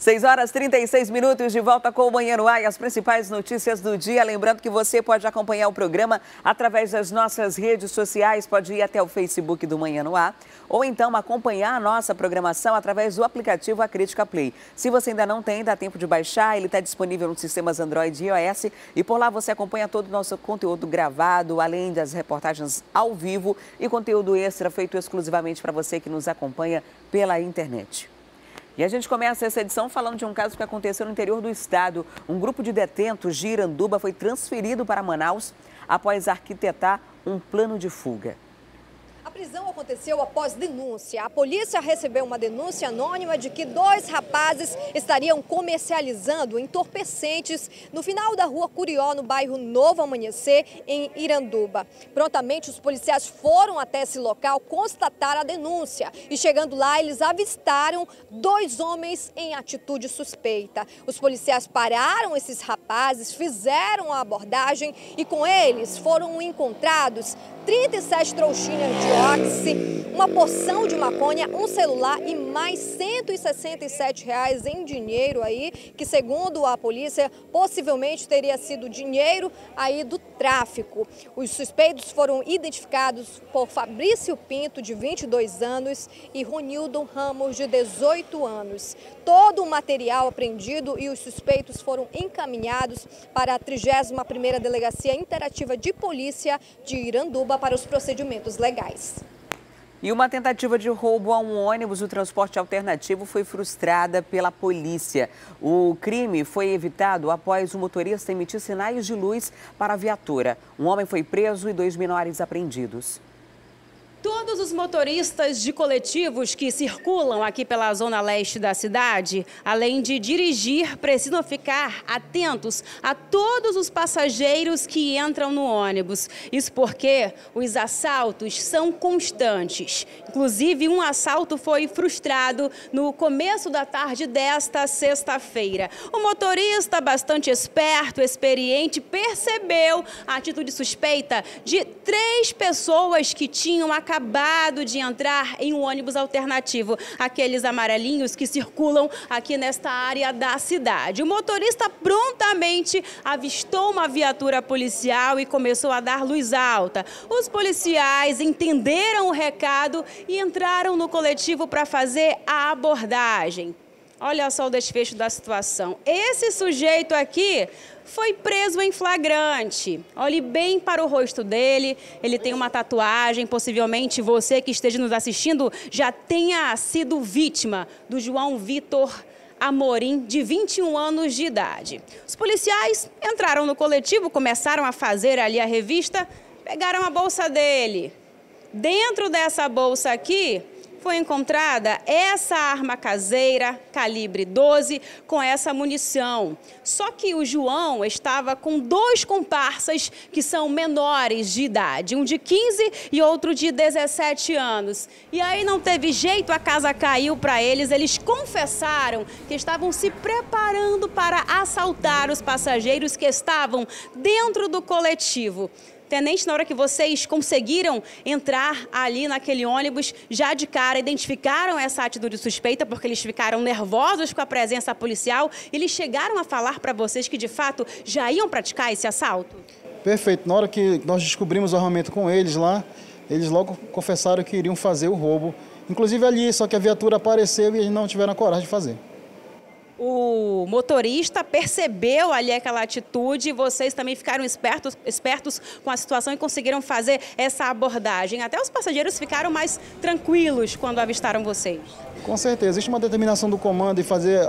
6 horas e 36 minutos, de volta com o Manhã no Ar e as principais notícias do dia. Lembrando que você pode acompanhar o programa através das nossas redes sociais, pode ir até o Facebook do Manhã no Ar, ou então acompanhar a nossa programação através do aplicativo Acrítica Play. Se você ainda não tem, dá tempo de baixar, ele está disponível nos sistemas Android e iOS, e por lá você acompanha todo o nosso conteúdo gravado, além das reportagens ao vivo e conteúdo extra feito exclusivamente para você que nos acompanha pela internet. E a gente começa essa edição falando de um caso que aconteceu no interior do estado. Um grupo de detentos de Iranduba foi transferido para Manaus após arquitetar um plano de fuga. A prisão aconteceu após denúncia. A polícia recebeu uma denúncia anônima de que 2 rapazes estariam comercializando entorpecentes no final da rua Curió, no bairro Novo Amanhecer, em Iranduba. Prontamente, os policiais foram até esse local constatar a denúncia. E chegando lá, eles avistaram 2 homens em atitude suspeita. Os policiais pararam esses rapazes, fizeram a abordagem e com eles foram encontrados 37 trouxinhas de óxido, uma porção de maconha, um celular e mais R$ 167 em dinheiro aí, que segundo a polícia, possivelmente teria sido dinheiro aí do tráfico. Os suspeitos foram identificados por Fabrício Pinto, de 22 anos, e Ronildon Ramos, de 18 anos. Todo o material apreendido e os suspeitos foram encaminhados para a 31ª Delegacia Interativa de Polícia de Iranduba para os procedimentos legais. E uma tentativa de roubo a um ônibus do transporte alternativo foi frustrada pela polícia. O crime foi evitado após o motorista emitir sinais de luz para a viatura. Um homem foi preso e 2 menores apreendidos. Todos os motoristas de coletivos que circulam aqui pela zona leste da cidade, além de dirigir, precisam ficar atentos a todos os passageiros que entram no ônibus. Isso porque os assaltos são constantes. Inclusive, um assalto foi frustrado no começo da tarde desta sexta-feira. O motorista, bastante esperto, experiente, percebeu a atitude suspeita de 3 pessoas que tinham acabado de entrar em um ônibus alternativo, aqueles amarelinhos que circulam aqui nesta área da cidade. O motorista prontamente avistou uma viatura policial e começou a dar luz alta. Os policiais entenderam o recado e entraram no coletivo para fazer a abordagem. Olha só o desfecho da situação. Esse sujeito aqui foi preso em flagrante. Olhe bem para o rosto dele, ele tem uma tatuagem, possivelmente você que esteja nos assistindo já tenha sido vítima do João Vitor Amorim, de 21 anos de idade. Os policiais entraram no coletivo, começaram a fazer ali a revista, pegaram a bolsa dele. Dentro dessa bolsa aqui foi encontrada essa arma caseira, calibre 12, com essa munição. Só que o João estava com 2 comparsas que são menores de idade, um de 15 e outro de 17 anos. E aí não teve jeito, a casa caiu para eles. Eles confessaram que estavam se preparando para assaltar os passageiros que estavam dentro do coletivo. Tenente, na hora que vocês conseguiram entrar ali naquele ônibus, já de cara identificaram essa atitude suspeita, porque eles ficaram nervosos com a presença policial. Eles chegaram a falar para vocês que, de fato, já iam praticar esse assalto? Perfeito. Na hora que nós descobrimos o armamento com eles lá, eles logo confessaram que iriam fazer o roubo. Inclusive ali, só que a viatura apareceu e eles não tiveram a coragem de fazer. O motorista percebeu ali aquela atitude e vocês também ficaram espertos com a situação e conseguiram fazer essa abordagem. Até os passageiros ficaram mais tranquilos quando avistaram vocês. Com certeza. Existe uma determinação do comando em fazer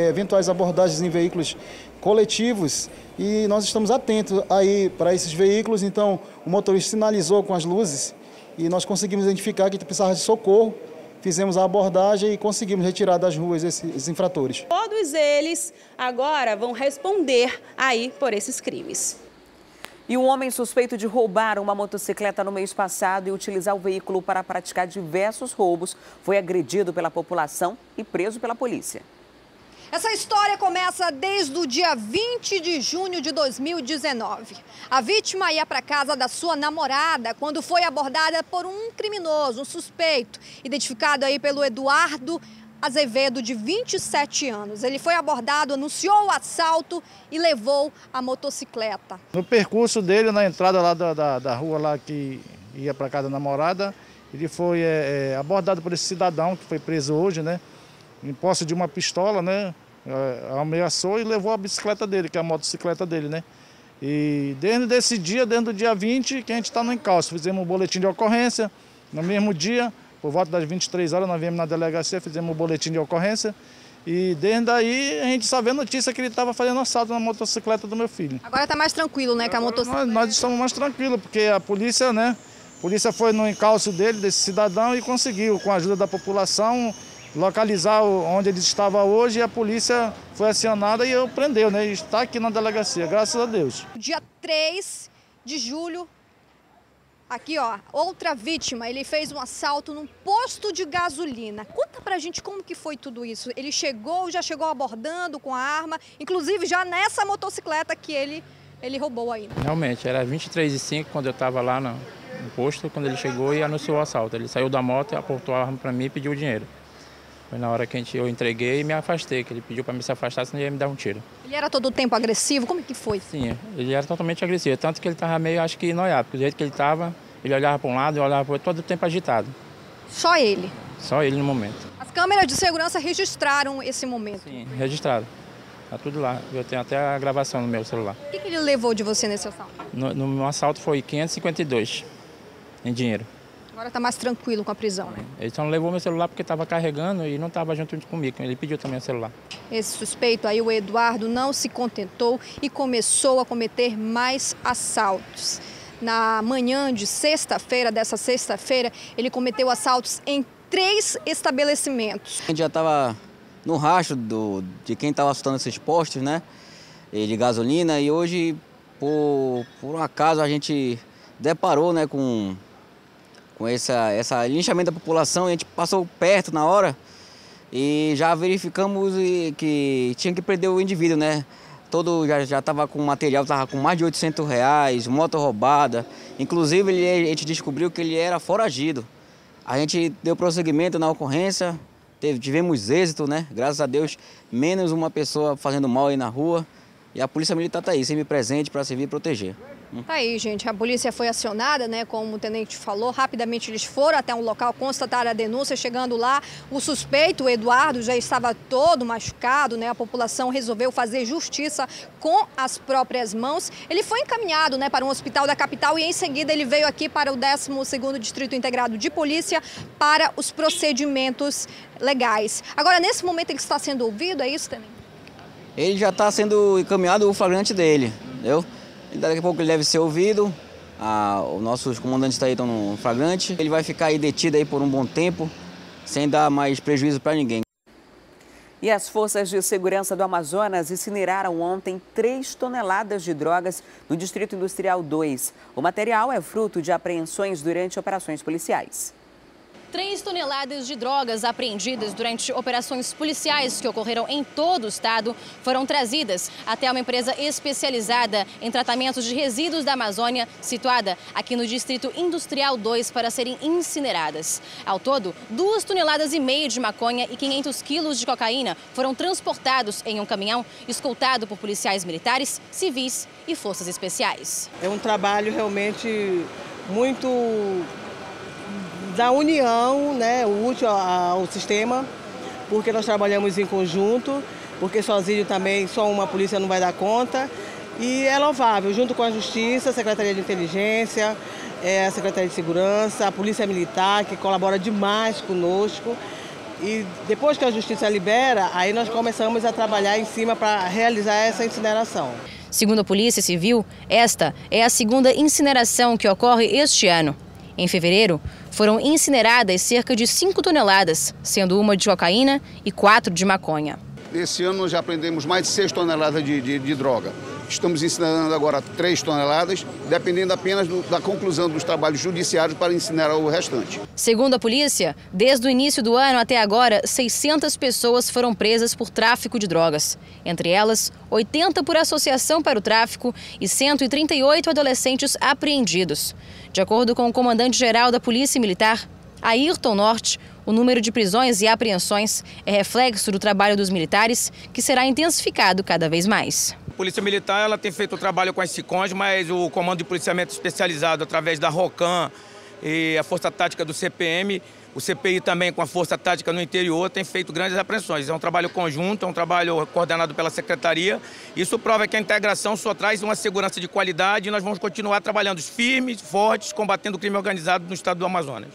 eventuais abordagens em veículos coletivos e nós estamos atentos aí para esses veículos. Então, o motorista sinalizou com as luzes e nós conseguimos identificar que precisava de socorro. Fizemos a abordagem e conseguimos retirar das ruas esses infratores. Todos eles agora vão responder aí por esses crimes. E um homem suspeito de roubar uma motocicleta no mês passado e utilizar o veículo para praticar diversos roubos foi agredido pela população e preso pela polícia. Essa história começa desde o dia 20 de junho de 2019. A vítima ia para casa da sua namorada quando foi abordada por um criminoso, um suspeito, identificado aí pelo Eduardo Azevedo, de 27 anos. Ele foi abordado, anunciou o assalto e levou a motocicleta. No percurso dele, na entrada lá da rua lá que ia para casa da namorada, ele foi abordado por esse cidadão que foi preso hoje, né? Em posse de uma pistola, né? Ameaçou e levou a bicicleta dele, que é a motocicleta dele, né? E desde esse dia, desde o dia 20, que a gente está no encalço, fizemos um boletim de ocorrência. No mesmo dia, por volta das 23 horas, nós viemos na delegacia, fizemos um boletim de ocorrência. E desde aí a gente só vê notícia que ele estava fazendo assalto na motocicleta do meu filho. Agora está mais tranquilo, né, com a motocicleta? Nós estamos mais tranquilos, porque a polícia, né? A polícia foi no encalço dele, desse cidadão, e conseguiu, com a ajuda da população, localizar onde ele estava hoje, e a polícia foi acionada e prendeu, né? E está aqui na delegacia, graças a Deus. Dia 3 de julho, aqui ó, outra vítima, ele fez um assalto num posto de gasolina. Conta pra gente como que foi tudo isso. Ele já chegou abordando com a arma, inclusive já nessa motocicleta que ele roubou aí. Realmente, era 23h05 quando eu estava lá no posto, quando ele chegou e anunciou o assalto. Ele saiu da moto, apontou a arma para mim e pediu o dinheiro. Foi na hora que eu entreguei e me afastei, que ele pediu para me se afastar, senão ele ia me dar um tiro. Ele era todo o tempo agressivo? Como é que foi? Sim, ele era totalmente agressivo, tanto que ele estava meio, acho que noiado, porque do jeito que ele estava, ele olhava para um lado e olhava para o outro, todo o tempo agitado. Só ele? Só ele no momento. As câmeras de segurança registraram esse momento? Sim, registrado. Tá tudo lá, eu tenho até a gravação no meu celular. O que ele levou de você nesse assalto? No meu assalto foi 552 em dinheiro. Agora está mais tranquilo com a prisão, né? Ele só não levou meu celular porque estava carregando e não estava junto comigo. Ele pediu também o celular. Esse suspeito aí, o Eduardo, não se contentou e começou a cometer mais assaltos. Na manhã de dessa sexta-feira, ele cometeu assaltos em 3 estabelecimentos. A gente já estava no rastro de quem estava assaltando esses postos, né? De gasolina, e hoje, por um acaso, a gente deparou, né, com essa linchamento da população, e a gente passou perto na hora e já verificamos que tinha que prender o indivíduo, né? Já estava com material, estava com mais de R$800, moto roubada. Inclusive, a gente descobriu que ele era foragido. A gente deu prosseguimento na ocorrência, tivemos êxito, né? Graças a Deus, menos uma pessoa fazendo mal aí na rua. E a Polícia Militar está aí, sempre presente para servir e proteger. Tá aí, gente. A polícia foi acionada, né? Como o tenente falou, rapidamente eles foram até um local, constataram a denúncia. Chegando lá, o suspeito, o Eduardo, já estava todo machucado, né? A população resolveu fazer justiça com as próprias mãos. Ele foi encaminhado, né, para um hospital da capital e em seguida ele veio aqui para o 12º Distrito Integrado de Polícia para os procedimentos legais. Agora, nesse momento ele está sendo ouvido, é isso, tenente? Ele já está sendo encaminhado o flagrante dele, entendeu? Daqui a pouco ele deve ser ouvido, os nossos comandantes aí estão no flagrante. Ele vai ficar aí detido aí por um bom tempo, sem dar mais prejuízo para ninguém. E as forças de segurança do Amazonas incineraram ontem 3 toneladas de drogas no Distrito Industrial 2. O material é fruto de apreensões durante operações policiais. 3 toneladas de drogas apreendidas durante operações policiais que ocorreram em todo o estado foram trazidas até uma empresa especializada em tratamentos de resíduos da Amazônia, situada aqui no Distrito Industrial 2, para serem incineradas. Ao todo, 2,5 toneladas de maconha e 500 quilos de cocaína foram transportados em um caminhão escoltado por policiais militares, civis e forças especiais. É um trabalho realmente muito da união, né, útil ao sistema, porque nós trabalhamos em conjunto, porque sozinho também só uma polícia não vai dar conta. E é louvável, junto com a Justiça, a Secretaria de Inteligência, a Secretaria de Segurança, a Polícia Militar, que colabora demais conosco. E depois que a Justiça libera, aí nós começamos a trabalhar em cima para realizar essa incineração. Segundo a Polícia Civil, esta é a 2ª incineração que ocorre este ano. Em fevereiro, foram incineradas cerca de 5 toneladas, sendo uma de cocaína e 4 de maconha. Esse ano nós já apreendemos mais de 6 toneladas de droga. Estamos incinerando agora 3 toneladas, dependendo apenas da conclusão dos trabalhos judiciários para incinerar o restante. Segundo a polícia, desde o início do ano até agora, 600 pessoas foram presas por tráfico de drogas. Entre elas, 80 por associação para o tráfico e 138 adolescentes apreendidos. De acordo com o comandante-geral da Polícia Militar, Ayrton Norte, O número de prisões e apreensões é reflexo do trabalho dos militares, que será intensificado cada vez mais. A Polícia Militar ela tem feito o trabalho com as SICONs, mas o Comando de Policiamento Especializado, através da ROCAM e a Força Tática do CPM, o CPI também com a Força Tática no interior, tem feito grandes apreensões. É um trabalho conjunto, é um trabalho coordenado pela Secretaria. Isso prova que a integração só traz uma segurança de qualidade e nós vamos continuar trabalhando firmes, fortes, combatendo o crime organizado no estado do Amazonas.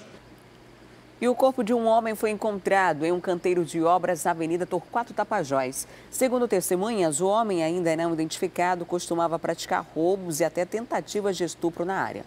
E o corpo de um homem foi encontrado em um canteiro de obras na Avenida Torquato Tapajós. Segundo testemunhas, o homem ainda não identificado costumava praticar roubos e até tentativas de estupro na área.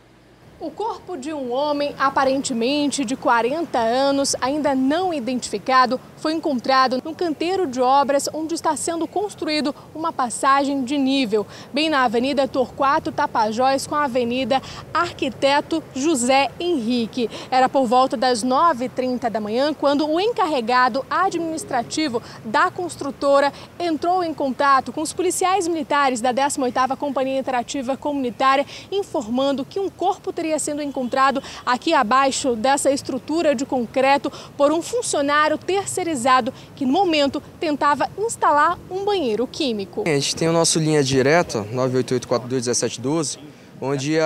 O corpo de um homem, aparentemente de 40 anos, ainda não identificado, foi encontrado num canteiro de obras onde está sendo construído uma passagem de nível, bem na Avenida Torquato Tapajós com a Avenida Arquiteto José Henrique. Era por volta das 9h30 da manhã quando o encarregado administrativo da construtora entrou em contato com os policiais militares da 18ª Companhia Interativa Comunitária, informando que um corpo teria sendo encontrado aqui abaixo dessa estrutura de concreto por um funcionário terceirizado que no momento tentava instalar um banheiro químico. A gente tem o nosso linha direta 988421712, onde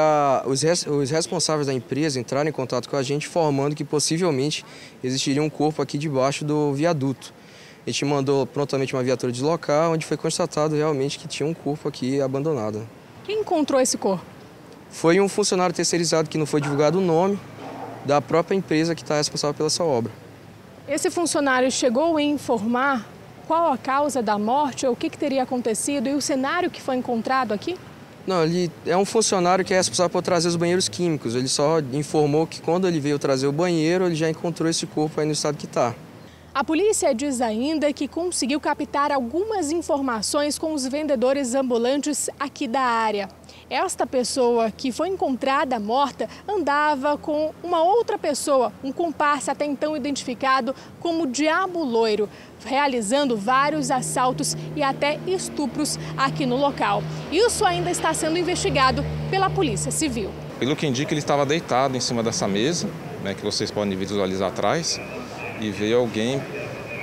os responsáveis da empresa entraram em contato com a gente informando que possivelmente existiria um corpo aqui debaixo do viaduto. A gente mandou prontamente uma viatura deslocar, onde foi constatado realmente que tinha um corpo aqui abandonado. Quem encontrou esse corpo? Foi um funcionário terceirizado que não foi divulgado o nome da própria empresa que está responsável pela essa obra. Esse funcionário chegou a informar qual a causa da morte ou o que teria acontecido e o cenário que foi encontrado aqui? Não, ele é um funcionário que é responsável por trazer os banheiros químicos. Ele só informou que quando ele veio trazer o banheiro, ele já encontrou esse corpo aí no estado que está. A polícia diz ainda que conseguiu captar algumas informações com os vendedores ambulantes aqui da área. Esta pessoa que foi encontrada morta andava com uma outra pessoa, um comparsa até então identificado como Diabo Loiro, realizando vários assaltos e até estupros aqui no local. Isso ainda está sendo investigado pela Polícia Civil. Pelo que indica, ele estava deitado em cima dessa mesa, né, que vocês podem visualizar atrás, e veio alguém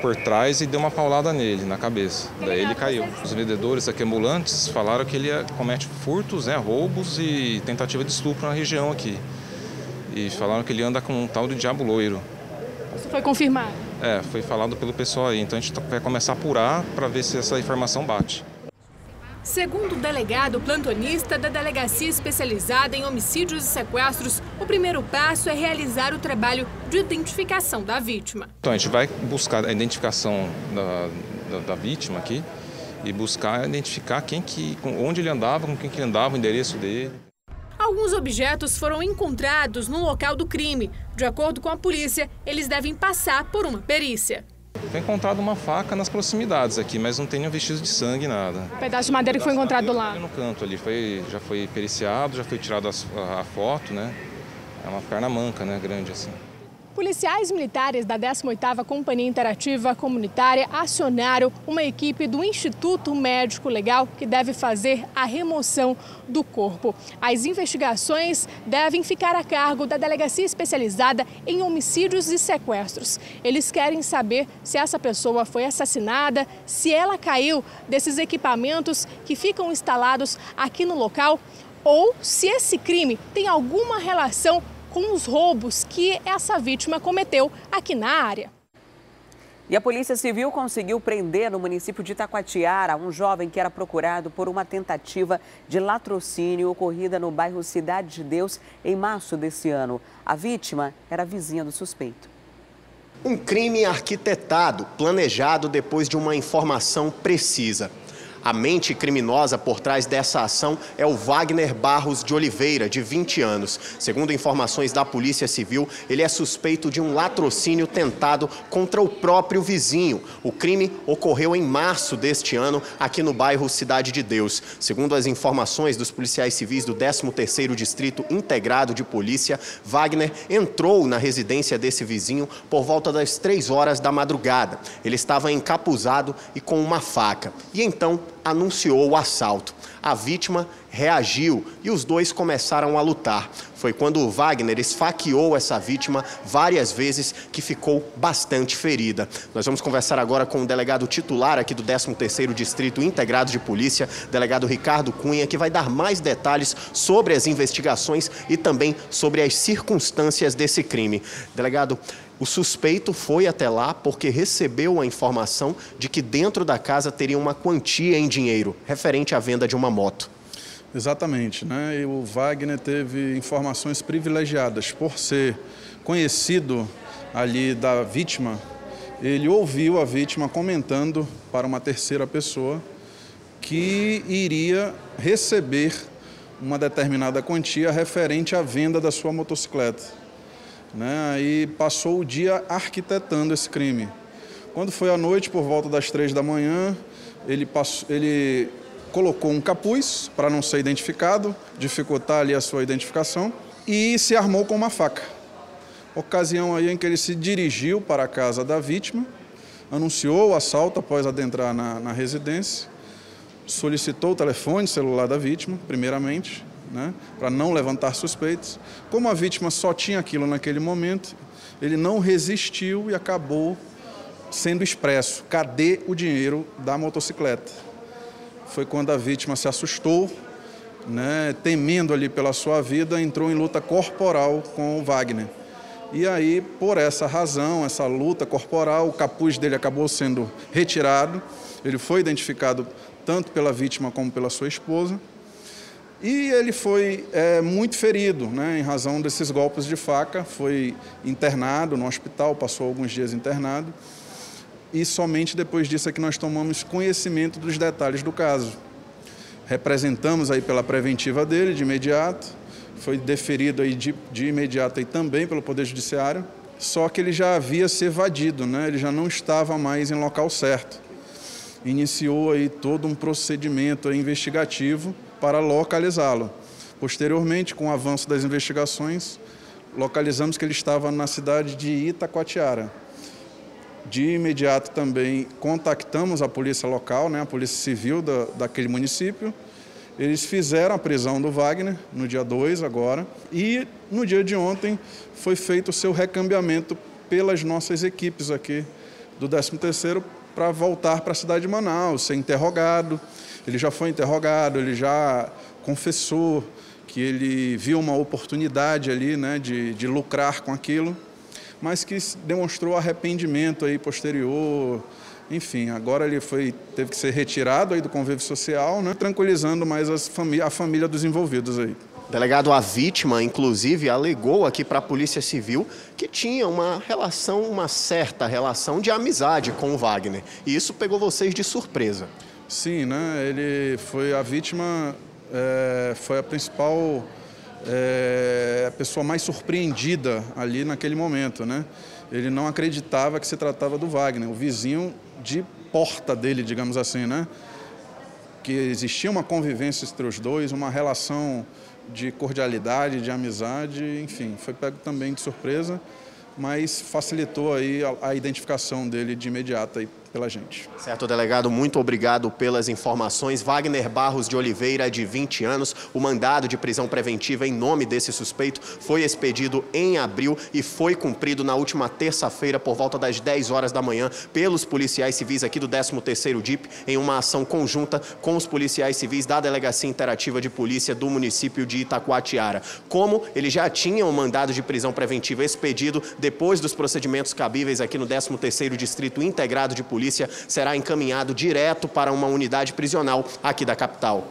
por trás e deu uma paulada nele, na cabeça. Daí ele caiu. Os vendedores aqui ambulantes falaram que ele comete furtos, né, roubos e tentativa de estupro na região aqui. E falaram que ele anda com um tal de Diabo Loiro. Isso foi confirmado? É, foi falado pelo pessoal aí. Então a gente vai começar a apurar para ver se essa informação bate. Segundo o delegado plantonista da Delegacia Especializada em Homicídios e Sequestros, o primeiro passo é realizar o trabalho de identificação da vítima. Então a gente vai buscar a identificação da vítima aqui e buscar identificar onde ele andava, com quem que ele andava, o endereço dele. Alguns objetos foram encontrados no local do crime. De acordo com a polícia, eles devem passar por uma perícia. Foi encontrado uma faca nas proximidades aqui, mas não tem nenhum vestígio de sangue, nada. Um pedaço de madeira que foi encontrado lá? No canto ali, já foi periciado, já foi tirado a foto, né? É uma perna manca, né? Grande assim. Policiais militares da 18ª Companhia Interativa Comunitária acionaram uma equipe do Instituto Médico Legal que deve fazer a remoção do corpo. As investigações devem ficar a cargo da Delegacia Especializada em Homicídios e Sequestros. Eles querem saber se essa pessoa foi assassinada, se ela caiu desses equipamentos que ficam instalados aqui no local ou se esse crime tem alguma relação com os roubos que essa vítima cometeu aqui na área. E a Polícia Civil conseguiu prender no município de Itacoatiara um jovem que era procurado por uma tentativa de latrocínio ocorrida no bairro Cidade de Deus em março desse ano. A vítima era vizinha do suspeito. Um crime arquitetado, planejado depois de uma informação precisa. A mente criminosa por trás dessa ação é o Wagner Barros de Oliveira, de 20 anos. Segundo informações da Polícia Civil, ele é suspeito de um latrocínio tentado contra o próprio vizinho. O crime ocorreu em março deste ano, aqui no bairro Cidade de Deus. Segundo as informações dos policiais civis do 13º Distrito Integrado de Polícia, Wagner entrou na residência desse vizinho por volta das 3 horas da madrugada. Ele estava encapuzado e com uma faca. E então anunciou o assalto. A vítima reagiu e os dois começaram a lutar. Foi quando o Wagner esfaqueou essa vítima várias vezes, que ficou bastante ferida. Nós vamos conversar agora com o delegado titular aqui do 13º Distrito Integrado de Polícia, delegado Ricardo Cunha, que vai dar mais detalhes sobre as investigações e também sobre as circunstâncias desse crime. Delegado, o suspeito foi até lá porque recebeu a informação de que dentro da casa teria uma quantia em dinheiro, referente à venda de uma moto. Exatamente, né? E o Wagner teve informações privilegiadas por ser conhecido ali da vítima. Ele ouviu a vítima comentando para uma terceira pessoa que iria receber uma determinada quantia referente à venda da sua motocicleta, né? Aí passou o dia arquitetando esse crime. Quando foi à noite, por volta das 3 da manhã, ele colocou um capuz para não ser identificado, dificultar ali a sua identificação, e se armou com uma faca. Ocasião aí em que ele se dirigiu para a casa da vítima, anunciou o assalto após adentrar na residência, solicitou o telefone celular da vítima, primeiramente, né, para não levantar suspeitos. Como a vítima só tinha aquilo naquele momento, ele não resistiu e acabou sendo expresso: cadê o dinheiro da motocicleta? Foi quando a vítima se assustou, né, temendo ali pela sua vida, entrou em luta corporal com o Wagner. E aí, por essa razão, essa luta corporal, o capuz dele acabou sendo retirado. Ele foi identificado tanto pela vítima como pela sua esposa. E ele foi muito ferido, né, em razão desses golpes de faca. Foi internado no hospital, passou alguns dias internado. E somente depois disso é que nós tomamos conhecimento dos detalhes do caso. Representamos aí pela preventiva dele de imediato, foi deferido aí de imediato aí também pelo Poder Judiciário, só que ele já havia se evadido, né? Ele já não estava mais em local certo. Iniciou aí todo um procedimento aí investigativo para localizá-lo. Posteriormente, com o avanço das investigações, localizamos que ele estava na cidade de Itacoatiara. De imediato também contactamos a polícia local, né, a polícia civil daquele município. Eles fizeram a prisão do Wagner no dia 2 agora, e no dia de ontem foi feito o seu recambiamento pelas nossas equipes aqui do 13º para voltar para a cidade de Manaus, ser interrogado. Ele já foi interrogado, ele já confessou que ele viu uma oportunidade ali, né, de lucrar com aquilo, mas que demonstrou arrependimento aí posterior. Enfim, agora ele teve que ser retirado aí do convívio social, né, tranquilizando mais a família dos envolvidos aí. Delegado, a vítima, inclusive, alegou aqui para a Polícia Civil que tinha uma certa relação de amizade com o Wagner. E isso pegou vocês de surpresa. Sim, né? A vítima foi a principal... a pessoa mais surpreendida ali naquele momento, né? Ele não acreditava que se tratava do Wagner, o vizinho de porta dele, digamos assim, né? Que existia uma convivência entre os dois, uma relação de cordialidade, de amizade, enfim, foi pego também de surpresa, mas facilitou aí a identificação dele de imediato aí pela gente. Certo, delegado, muito obrigado pelas informações. Wagner Barros de Oliveira, de 20 anos, o mandado de prisão preventiva em nome desse suspeito foi expedido em abril e foi cumprido na última terça-feira por volta das 10 horas da manhã pelos policiais civis aqui do 13º DIP em uma ação conjunta com os policiais civis da Delegacia Interativa de Polícia do município de Itacoatiara. Como ele já tinha um mandado de prisão preventiva expedido depois dos procedimentos cabíveis aqui no 13º Distrito Integrado de Polícia, será encaminhado direto para uma unidade prisional aqui da capital.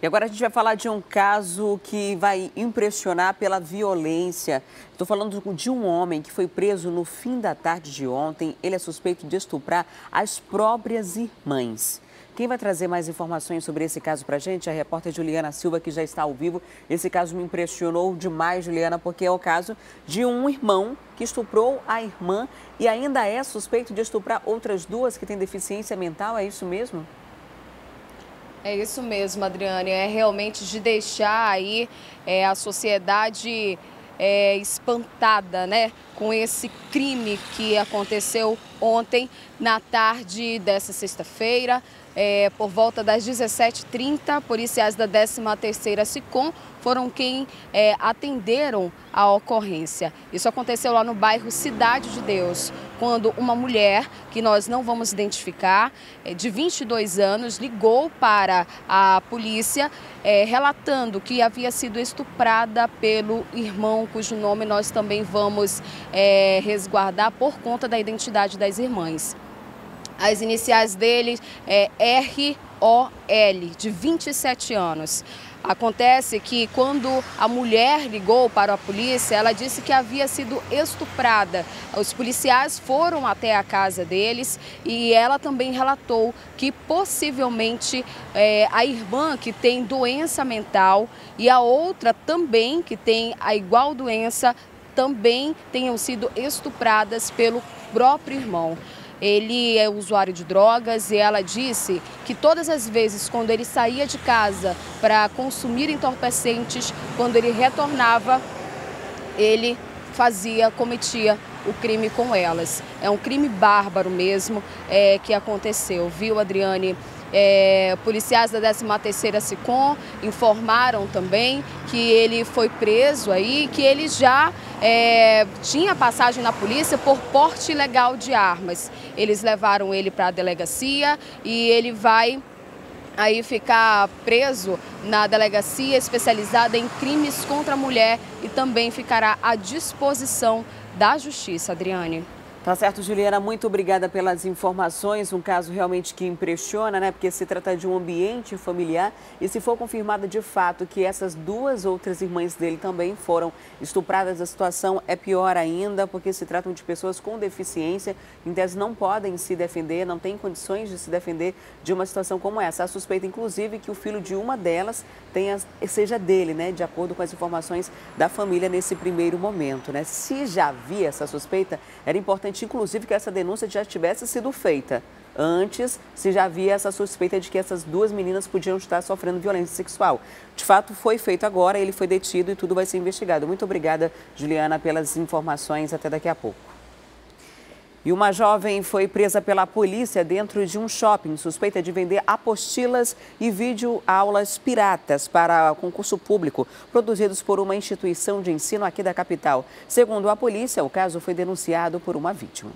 E agora a gente vai falar de um caso que vai impressionar pela violência. Estou falando de um homem que foi preso no fim da tarde de ontem. Ele é suspeito de estuprar as próprias irmãs. Quem vai trazer mais informações sobre esse caso para a gente é a repórter Juliana Silva, que já está ao vivo. Esse caso me impressionou demais, Juliana, porque é o caso de um irmão que estuprou a irmã e ainda é suspeito de estuprar outras duas que têm deficiência mental. É isso mesmo? É isso mesmo, Adriane. É realmente de deixar aí a sociedade espantada, né, com esse crime que aconteceu ontem, na tarde dessa sexta-feira, por volta das 17h30, policiais da 13ª SICOM foram quem atenderam a ocorrência. Isso aconteceu lá no bairro Cidade de Deus, quando uma mulher, que nós não vamos identificar, de 22 anos, ligou para a polícia relatando que havia sido estuprada pelo irmão, cujo nome nós também vamos resguardar por conta da identidade das irmãs. As iniciais dele é ROL, de 27 anos. Acontece que quando a mulher ligou para a polícia, ela disse que havia sido estuprada. Os policiais foram até a casa deles e ela também relatou que possivelmente a irmã, que tem doença mental, e a outra também, que tem a igual doença, também tenham sido estupradas pelo próprio irmão. Ele é usuário de drogas e ela disse que todas as vezes quando ele saía de casa para consumir entorpecentes, quando ele retornava, ele cometia o crime com elas. É um crime bárbaro mesmo que aconteceu, viu, Adriane? Policiais da 13ª SICOM informaram também que ele foi preso aí, que ele já tinha passagem na polícia por porte ilegal de armas. Eles levaram ele para a delegacia e ele vai aí ficar preso na delegacia especializada em crimes contra a mulher e também ficará à disposição da Justiça, Adriane. Tá certo, Juliana, muito obrigada pelas informações. Um caso realmente que impressiona, né? Porque se trata de um ambiente familiar e se for confirmado de fato que essas duas outras irmãs dele também foram estupradas, a situação é pior ainda, porque se tratam de pessoas com deficiência, em tese não podem se defender, não têm condições de se defender de uma situação como essa. A suspeita, inclusive, que o filho de uma delas seja dele, né? De acordo com as informações da família nesse primeiro momento, né? Se já havia essa suspeita, era importante inclusive que essa denúncia já tivesse sido feita antes, se já havia essa suspeita de que essas duas meninas podiam estar sofrendo violência sexual. De fato, foi feito agora, ele foi detido e tudo vai ser investigado. Muito obrigada, Juliana, pelas informações. Até daqui a pouco. E uma jovem foi presa pela polícia dentro de um shopping, suspeita de vender apostilas e videoaulas piratas para concurso público, produzidos por uma instituição de ensino aqui da capital. Segundo a polícia, o caso foi denunciado por uma vítima.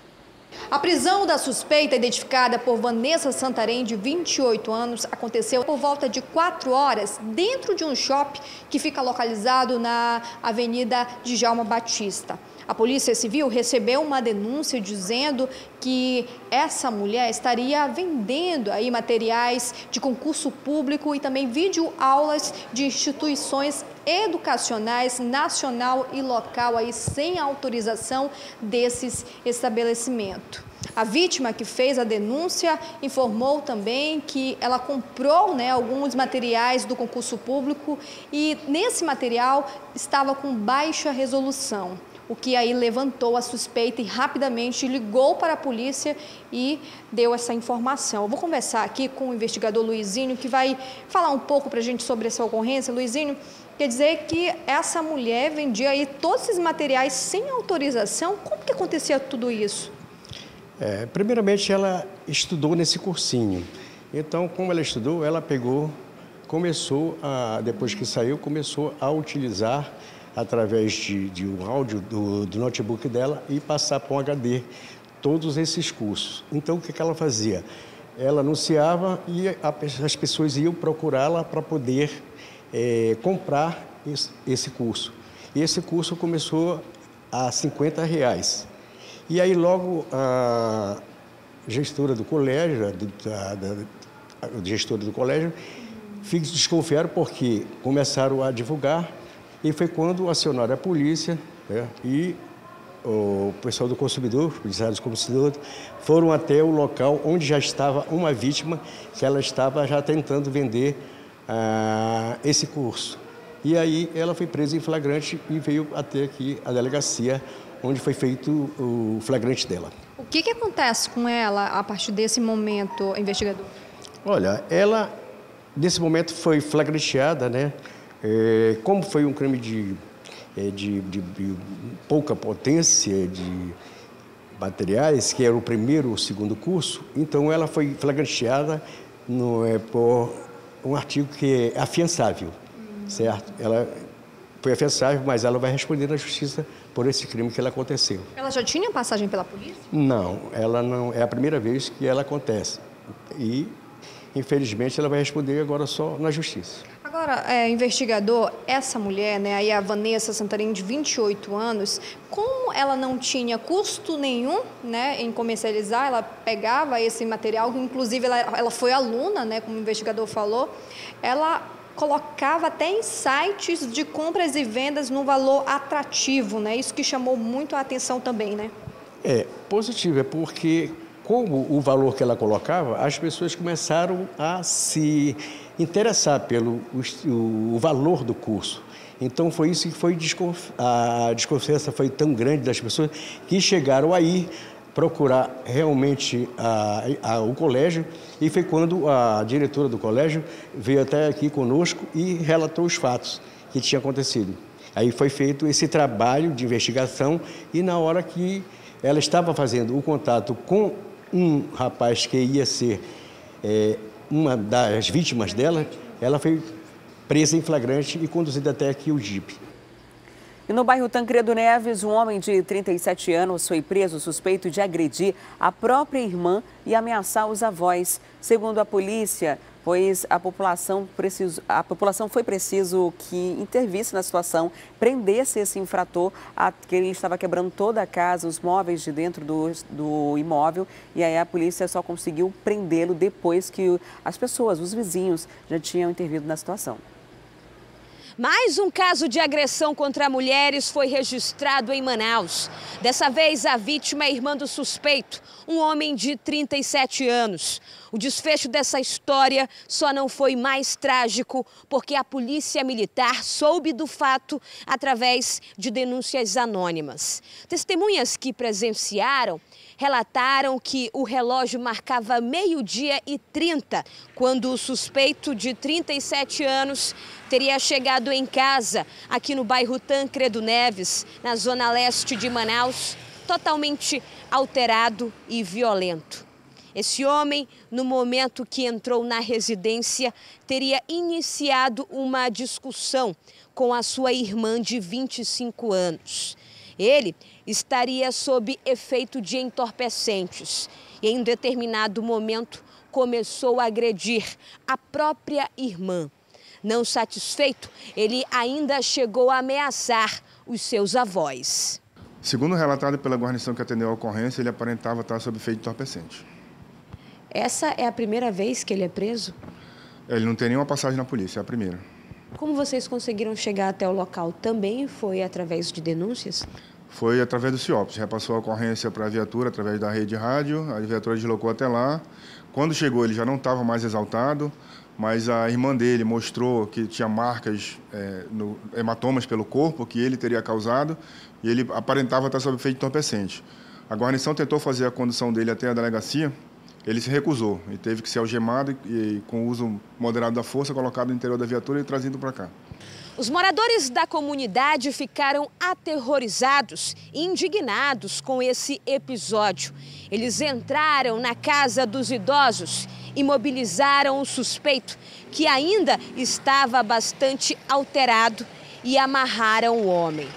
A prisão da suspeita, identificada por Vanessa Santarém, de 28 anos, aconteceu por volta de 4 horas dentro de um shopping que fica localizado na Avenida Djalma Batista. A Polícia Civil recebeu uma denúncia dizendo que essa mulher estaria vendendo aí materiais de concurso público e também videoaulas de instituições educacionais nacional e local aí sem autorização desses estabelecimentos. A vítima que fez a denúncia informou também que ela comprou alguns materiais do concurso público e nesse material estava com baixa resolução, o que aí levantou a suspeita e rapidamente ligou para a polícia e deu essa informação. Eu vou conversar aqui com o investigador Luizinho, que vai falar um pouco para a gente sobre essa ocorrência. Luizinho, quer dizer que essa mulher vendia aí todos esses materiais sem autorização? Como que acontecia tudo isso? Primeiramente, ela estudou nesse cursinho. Então, como ela estudou, ela depois que saiu, começou a utilizar através de um áudio do notebook dela e passar para um HD todos esses cursos. Então, o que ela fazia? Ela anunciava e as pessoas iam procurá-la para poder comprar esse curso. E esse curso começou a R$50. E aí logo a gestora do colégio, a gestora do colégio, desconfiaram porque começaram a divulgar. E foi quando acionaram a polícia e o pessoal do consumidor, os policiais do consumidor, foram até o local onde já estava uma vítima, que ela estava já tentando vender esse curso. E aí ela foi presa em flagrante e veio até aqui a delegacia, onde foi feito o flagrante dela. O que acontece com ela a partir desse momento, investigador? Olha, ela, nesse momento, foi flagranteada, né? Como foi um crime de pouca potência, materiais, que era o primeiro ou segundo curso, então ela foi flagranteada por um artigo que é afiançável, certo? Ela foi afiançável, mas ela vai responder na justiça por esse crime que ela aconteceu. Ela já tinha passagem pela polícia? Não, ela não, é a primeira vez que ela acontece e, infelizmente, ela vai responder agora só na justiça. Agora, investigador, essa mulher, né, aí a Vanessa Santarém, de 28 anos, como ela não tinha custo nenhum, né, em comercializar, ela pegava esse material, inclusive ela foi aluna, né, como o investigador falou, ela colocava até em sites de compras e vendas num valor atrativo, né, isso que chamou muito a atenção também, né? É positivo, é porque como o valor que ela colocava, as pessoas começaram a se interessar pelo o valor do curso. Então foi isso que foi a desconfiança foi tão grande das pessoas que chegaram aí procurar realmente o colégio, e foi quando a diretora do colégio veio até aqui conosco e relatou os fatos que tinham acontecido. Aí foi feito esse trabalho de investigação, e na hora que ela estava fazendo o contato com um rapaz que ia ser uma das vítimas dela, ela foi presa em flagrante e conduzida até aqui o jipe. E no bairro Tancredo Neves, um homem de 37 anos foi preso suspeito de agredir a própria irmã e ameaçar os avós. Segundo a polícia, pois a população foi preciso que intervisse na situação, prendesse esse infrator, que ele estava quebrando toda a casa, os móveis de dentro do imóvel, e aí a polícia só conseguiu prendê-lo depois que as pessoas, os vizinhos, já tinham intervido na situação. Mais um caso de agressão contra mulheres foi registrado em Manaus. Dessa vez, a vítima é irmã do suspeito, um homem de 37 anos. O desfecho dessa história só não foi mais trágico porque a polícia militar soube do fato através de denúncias anônimas. Testemunhas que presenciaram relataram que o relógio marcava 12h30 quando o suspeito de 37 anos teria chegado em casa aqui no bairro Tancredo Neves, na zona leste de Manaus, totalmente alterado e violento. Esse homem, no momento que entrou na residência, teria iniciado uma discussão com a sua irmã de 25 anos. Ele estaria sob efeito de entorpecentes e, em determinado momento, começou a agredir a própria irmã. Não satisfeito, ele ainda chegou a ameaçar os seus avós. Segundo relatado pela guarnição que atendeu a ocorrência, ele aparentava estar sob efeito de entorpecente. Essa é a primeira vez que ele é preso? Ele não tem nenhuma passagem na polícia, é a primeira. Como vocês conseguiram chegar até o local? Também foi através de denúncias? Foi através do CIOPS, repassou a ocorrência para a viatura através da rede de rádio, a viatura deslocou até lá. Quando chegou, ele já não estava mais exaltado, mas a irmã dele mostrou que tinha marcas, hematomas pelo corpo, que ele teria causado, e ele aparentava estar sob efeito entorpecente. A guarnição tentou fazer a condução dele até a delegacia, ele se recusou e teve que ser algemado e, com o uso moderado da força, colocado no interior da viatura e trazido para cá. Os moradores da comunidade ficaram aterrorizados e indignados com esse episódio. Eles entraram na casa dos idosos e mobilizaram o suspeito, que ainda estava bastante alterado, e amarraram o homem.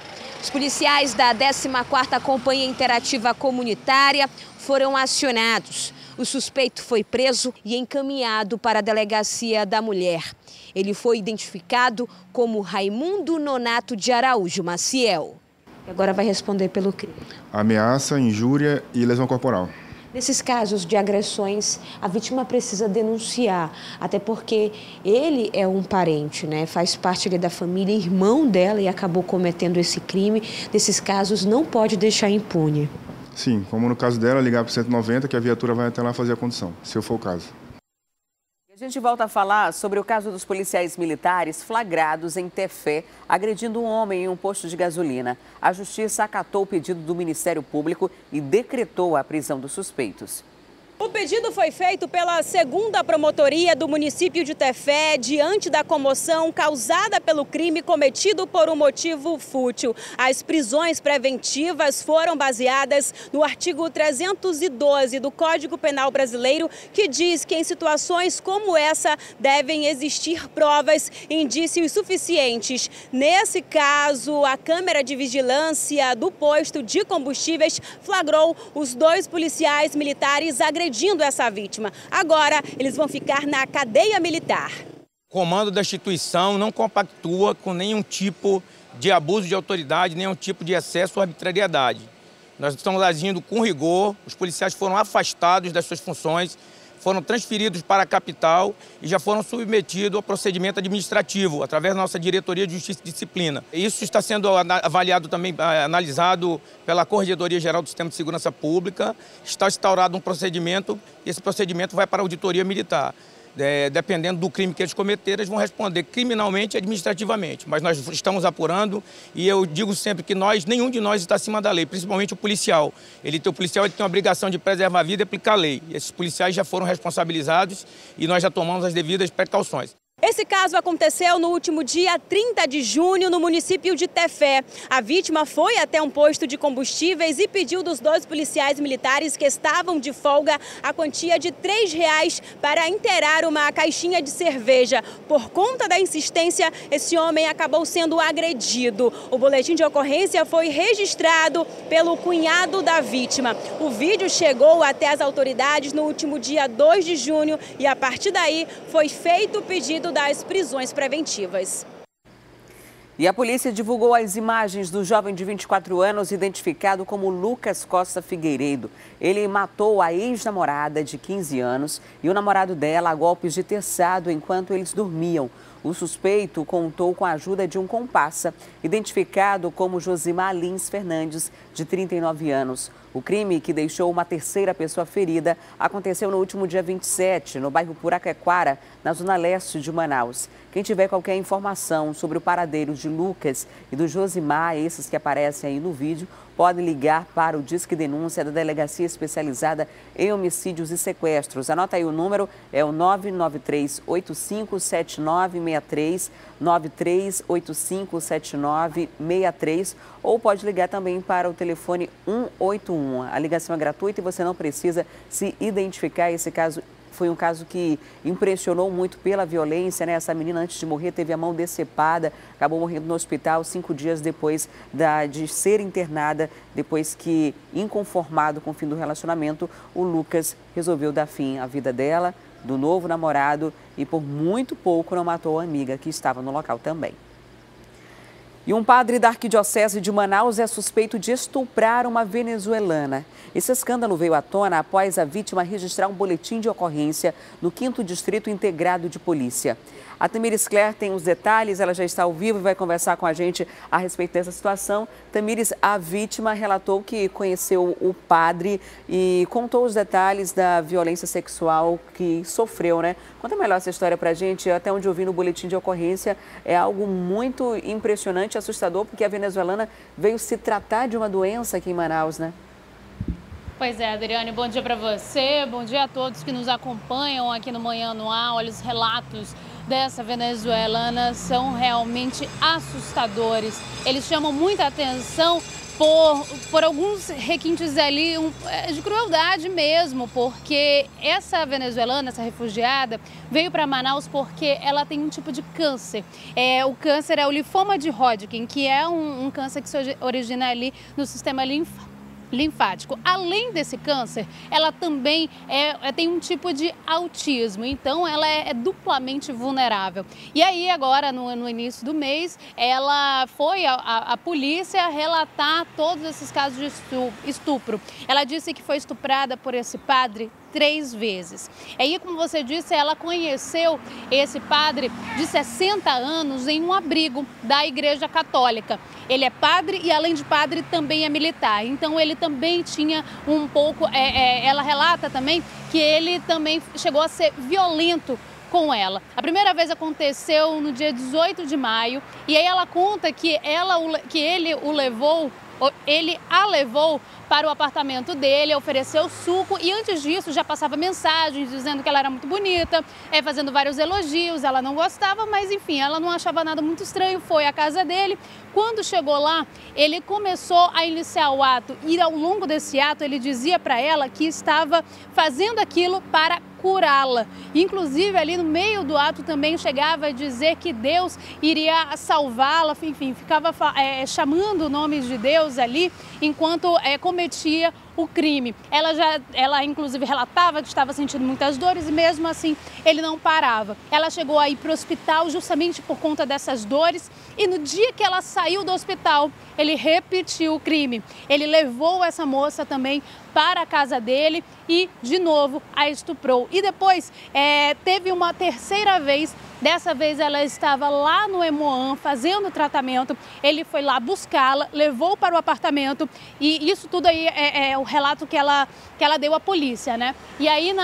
Os policiais da 14ª Companhia Interativa Comunitária foram acionados. O suspeito foi preso e encaminhado para a Delegacia da Mulher. Ele foi identificado como Raimundo Nonato de Araújo Maciel. E agora vai responder pelo crime. Ameaça, injúria e lesão corporal. Nesses casos de agressões, a vítima precisa denunciar, até porque ele é um parente, né? Faz parte ali da família, irmão dela, e acabou cometendo esse crime. Nesses casos, não pode deixar impune. Sim, como no caso dela, ligar para o 190, que a viatura vai até lá fazer a condução, se for o caso. A gente volta a falar sobre o caso dos policiais militares flagrados em Tefé, agredindo um homem em um posto de gasolina. A justiça acatou o pedido do Ministério Público e decretou a prisão dos suspeitos. O pedido foi feito pela 2ª Promotoria do município de Tefé diante da comoção causada pelo crime cometido por um motivo fútil. As prisões preventivas foram baseadas no artigo 312 do Código Penal Brasileiro, que diz que em situações como essa devem existir provas e indícios suficientes. Nesse caso, a câmera de vigilância do posto de combustíveis flagrou os 2 policiais militares agredindo essa vítima. Agora, eles vão ficar na cadeia militar. O comando da instituição não compactua com nenhum tipo de abuso de autoridade, nenhum tipo de excesso ou arbitrariedade. Nós estamos agindo com rigor, os policiais foram afastados das suas funções, foram transferidos para a capital e já foram submetidos ao procedimento administrativo, através da nossa Diretoria de Justiça e Disciplina. Isso está sendo avaliado também, analisado pela Corregedoria Geral do Sistema de Segurança Pública. Está instaurado um procedimento e esse procedimento vai para a Auditoria Militar. Dependendo do crime que eles cometeram, eles vão responder criminalmente e administrativamente. Mas nós estamos apurando e eu digo sempre que nenhum de nós está acima da lei, principalmente o policial. O policial tem a obrigação de preservar a vida e aplicar a lei. Esses policiais já foram responsabilizados e nós já tomamos as devidas precauções. Esse caso aconteceu no último dia 30 de junho no município de Tefé. A vítima foi até um posto de combustíveis e pediu dos 2 policiais militares que estavam de folga a quantia de R$3 para inteirar uma caixinha de cerveja. Por conta da insistência, esse homem acabou sendo agredido. O boletim de ocorrência foi registrado pelo cunhado da vítima. O vídeo chegou até as autoridades no último dia 2 de junho e a partir daí foi feito o pedido das prisões preventivas. E a polícia divulgou as imagens do jovem de 24 anos, identificado como Lucas Costa Figueiredo. Ele matou a ex-namorada de 15 anos e o namorado dela a golpes de terçado enquanto eles dormiam. O suspeito contou com a ajuda de um comparsa, identificado como Josimar Lins Fernandes, de 39 anos. O crime, que deixou uma 3ª pessoa ferida, aconteceu no último dia 27, no bairro Puraquequara, na zona leste de Manaus. Quem tiver qualquer informação sobre o paradeiro de Lucas e do Josimar, esses que aparecem aí no vídeo, pode ligar para o Disque Denúncia da Delegacia Especializada em Homicídios e Sequestros. Anota aí o número, é o 993-857963, 93857963, ou pode ligar também para o telefone 181. A ligação é gratuita e você não precisa se identificar. Esse caso foi um caso que impressionou muito pela violência, né? Essa menina, antes de morrer, teve a mão decepada, acabou morrendo no hospital 5 dias depois de ser internada, depois que, inconformado com o fim do relacionamento, o Lucas resolveu dar fim à vida dela, do novo namorado, e por muito pouco não matou a amiga que estava no local também. E um padre da Arquidiocese de Manaus é suspeito de estuprar uma venezuelana. Esse escândalo veio à tona após a vítima registrar um boletim de ocorrência no 5º Distrito Integrado de Polícia. A Tamires Claire tem os detalhes, ela já está ao vivo e vai conversar com a gente a respeito dessa situação. Tamires, a vítima relatou que conheceu o padre e contou os detalhes da violência sexual que sofreu, né? Conta melhor essa história pra gente. Até onde eu vi no boletim de ocorrência, é algo muito impressionante, assustador, porque a venezuelana veio se tratar de uma doença aqui em Manaus, né? Pois é, Adriane, bom dia para você, bom dia a todos que nos acompanham aqui no Manhã no Ar. Olha, os relatos dessa venezuelana são realmente assustadores. Eles chamam muita atenção por alguns requintes ali de crueldade mesmo, porque essa venezuelana, essa refugiada, veio para Manaus porque ela tem um tipo de câncer. O câncer é o linfoma de Hodgkin, que é um câncer que se origina ali no sistema linfático. Além desse câncer, ela também tem um tipo de autismo, então ela é duplamente vulnerável. E aí agora, no início do mês, ela foi à polícia relatar todos esses casos de estupro. Ela disse que foi estuprada por esse padre 3 vezes. E aí, como você disse, ela conheceu esse padre de 60 anos em um abrigo da Igreja Católica. Ele é padre e, além de padre, também é militar. Então, ele também tinha um pouco... ela relata também que ele também chegou a ser violento com ela. A primeira vez aconteceu no dia 18 de maio e aí ela conta que ele o levou ele a levou para o apartamento dele, ofereceu suco e antes disso já passava mensagens dizendo que ela era muito bonita, fazendo vários elogios, ela não gostava, mas enfim, ela não achava nada muito estranho, foi à casa dele. Quando chegou lá, ele começou a iniciar o ato e ao longo desse ato ele dizia para ela que estava fazendo aquilo para curá-la. Inclusive, ali no meio do ato também chegava a dizer que Deus iria salvá-la, enfim, ficava chamando o nome de Deus ali enquanto cometia o crime. Ela inclusive relatava que estava sentindo muitas dores e mesmo assim ele não parava. Ela chegou a ir para o hospital justamente por conta dessas dores e no dia que ela saiu do hospital, ele repetiu o crime. Ele levou essa moça também para a casa dele e, de novo, a estuprou. E depois teve uma terceira vez, dessa vez ela estava lá no Hemoan fazendo tratamento, ele foi lá buscá-la, levou para o apartamento e isso tudo aí é o relato que ela deu à polícia, né? E aí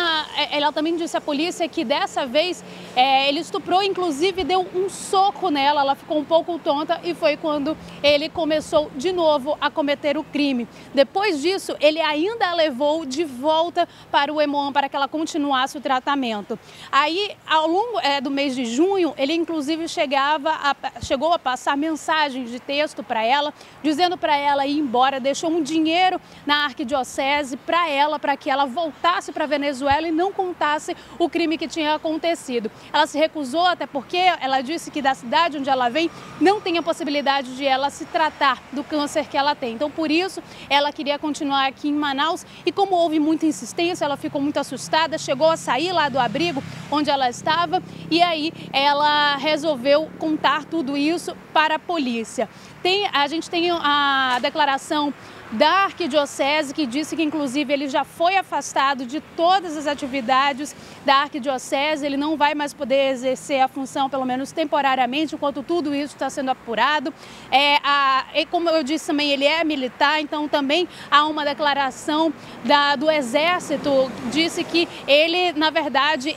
ela também disse à polícia que dessa vez ele estuprou, inclusive deu um soco nela, ela ficou um pouco tonta e foi quando ele começou de novo a cometer o crime. Depois disso, ele ainda a levou de volta para o Hemoan para que ela continuasse o tratamento. Aí, ao longo do mês de junho, ele inclusive chegou a passar mensagens de texto para ela, dizendo para ela ir embora, deixou um dinheiro na arquidiocese para ela, para que ela voltasse para a Venezuela e não contasse o crime que tinha acontecido. Ela se recusou, até porque ela disse que da cidade onde ela vem não tem a possibilidade de ela se tratar do câncer que ela tem. Então, por isso, ela queria continuar aqui em Manaus e como houve muita insistência, ela ficou muito assustada, chegou a sair lá do abrigo onde ela estava e aí ela resolveu contar tudo isso para a polícia. A gente tem a declaração da arquidiocese que disse que inclusive ele já foi afastado de todas as atividades da arquidiocese, ele não vai mais poder exercer a função, pelo menos temporariamente, enquanto tudo isso está sendo apurado. Como eu disse também, ele é militar, então também há uma declaração do Exército, disse que ele, na verdade,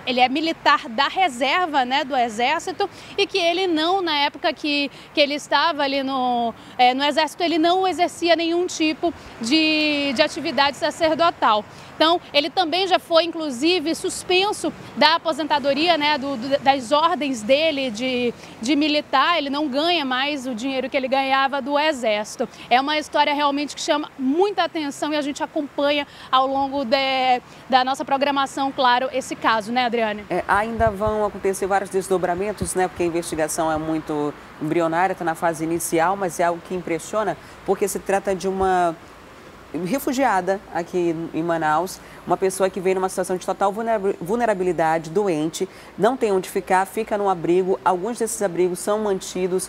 ele é militar da reserva, né, do Exército e que ele não, na época que ele estava ali no Exército, ele não exercia nenhum tipo de atividade sacerdotal. Então, ele também já foi, inclusive, suspenso da aposentadoria, né, das ordens dele de militar. Ele não ganha mais o dinheiro que ele ganhava do Exército. É uma história realmente que chama muita atenção e a gente acompanha ao longo da nossa programação, claro, esse caso, né, Adriane? Ainda vão acontecer vários desdobramentos, né, porque a investigação é muito embrionária, está na fase inicial, mas é algo que impressiona, porque se trata de uma refugiada aqui em Manaus, uma pessoa que veio numa situação de total vulnerabilidade, doente, não tem onde ficar, fica num abrigo. Alguns desses abrigos são mantidos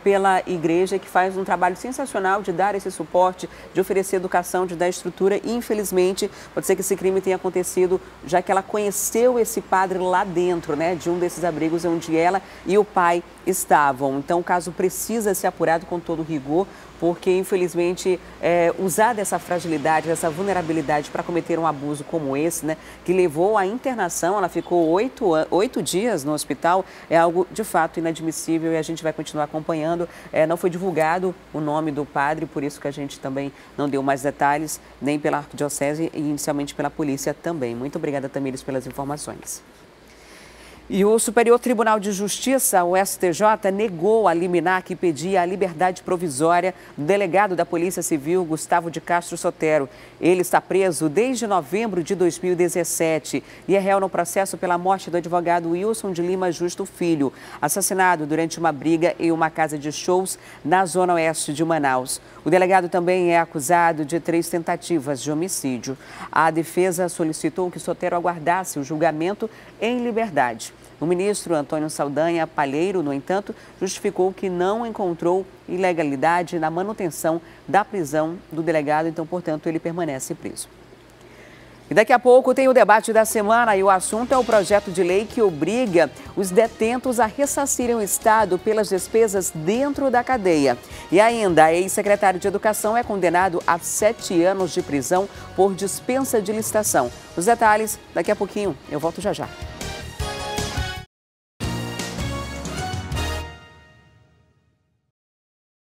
pela igreja, que faz um trabalho sensacional de dar esse suporte, de oferecer educação, de dar estrutura. E, infelizmente, pode ser que esse crime tenha acontecido, já que ela conheceu esse padre lá dentro, né, de um desses abrigos onde ela e o pai estavam. Então, o caso precisa ser apurado com todo rigor, porque, infelizmente, usar dessa fragilidade, dessa vulnerabilidade para cometer um abuso como esse, né, que levou à internação, ela ficou 8 dias no hospital, é algo de fato inadmissível e a gente vai continuar acompanhando. Não foi divulgado o nome do padre, por isso que a gente também não deu mais detalhes, nem pela arquidiocese e inicialmente pela polícia também. Muito obrigada, Tamires, pelas informações. E o Superior Tribunal de Justiça, o STJ, negou a liminar que pedia a liberdade provisória do delegado da Polícia Civil, Gustavo de Castro Sotero. Ele está preso desde novembro de 2017 e é réu no processo pela morte do advogado Wilson de Lima Justo Filho, assassinado durante uma briga em uma casa de shows na zona oeste de Manaus. O delegado também é acusado de 3 tentativas de homicídio. A defesa solicitou que Sotero aguardasse o julgamento em liberdade. O ministro Antônio Saldanha Palheiro, no entanto, justificou que não encontrou ilegalidade na manutenção da prisão do delegado, então, portanto, ele permanece preso. E daqui a pouco tem o debate da semana e o assunto é o projeto de lei que obriga os detentos a ressarcirem o Estado pelas despesas dentro da cadeia. E ainda, ex-secretário de Educação é condenado a 7 anos de prisão por dispensa de licitação. Os detalhes, daqui a pouquinho, eu volto já já.